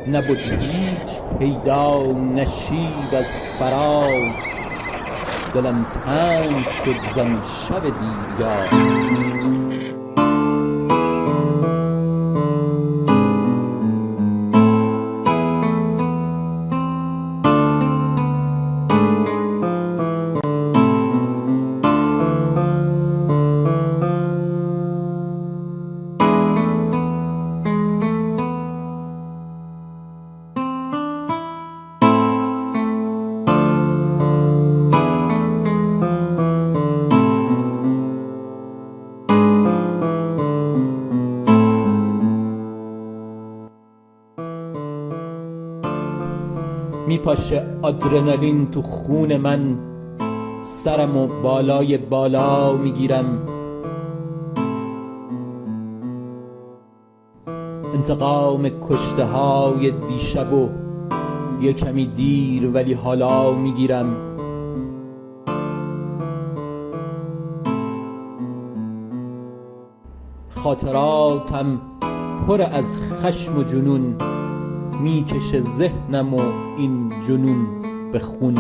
نبود هیچ پیدا نشیب از فراز. دلم تنگ شد زان شب دیریار. میپاشه آدرنالین تو خون من، سرمو بالای بالا میگیرم. انتقام کشته های دیشب و یه کمی دیر ولی حالا میگیرم. خاطراتم پر از خشم و جنون، میکشه ذهنم و این جنون به خون.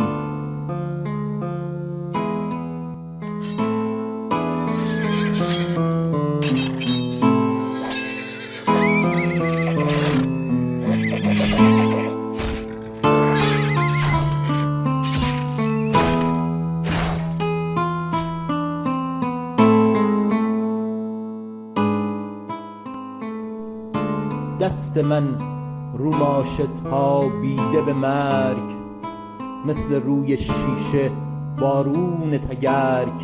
دست من رو ماشه تابیده به مرگ، مثل روی شیشه بارون تگرگ.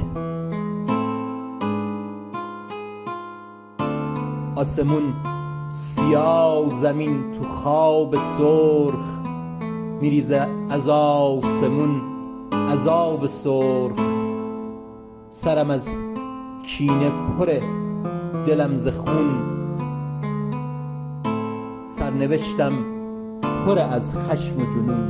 آسمون سیاه، زمین تو خواب سرخ، میریزه از آسمون عذاب سرخ. سرم از کینه پره، دلم ز خون، سرنوشتم پر از خشم و جنون.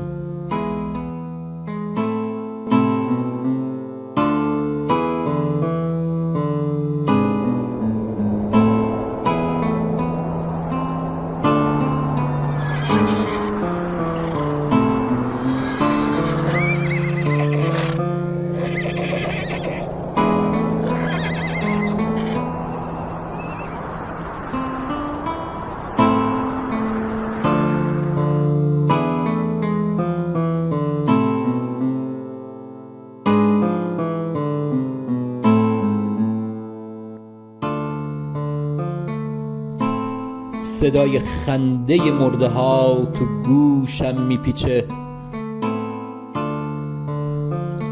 صدای خنده مرده ها تو گوشم میپیچه،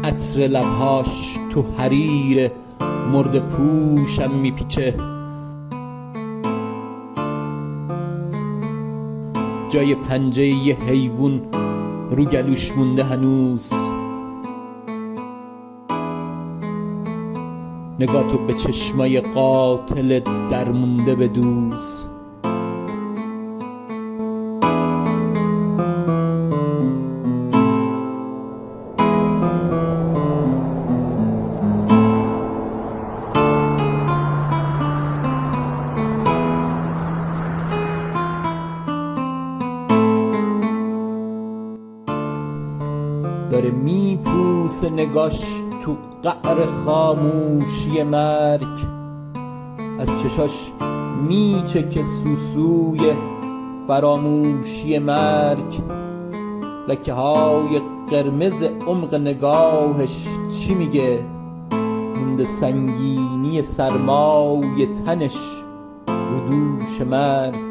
عطر لبهاش تو حریر مرده پوشم میپیچه. جای پنجه یه حیوان رو گلوش مونده هنوز. نگاه تو به چشمای قاتل درمونده بدوز. داره میپوسه نگاش تو قعر خاموشی مرگ، از چشاش میچکه سوسوی فراموشی مرگ. لکه های قرمز عمق نگاهش چی میگه؟ مونده سنگینی سرمای تنش رو دوش مرگ.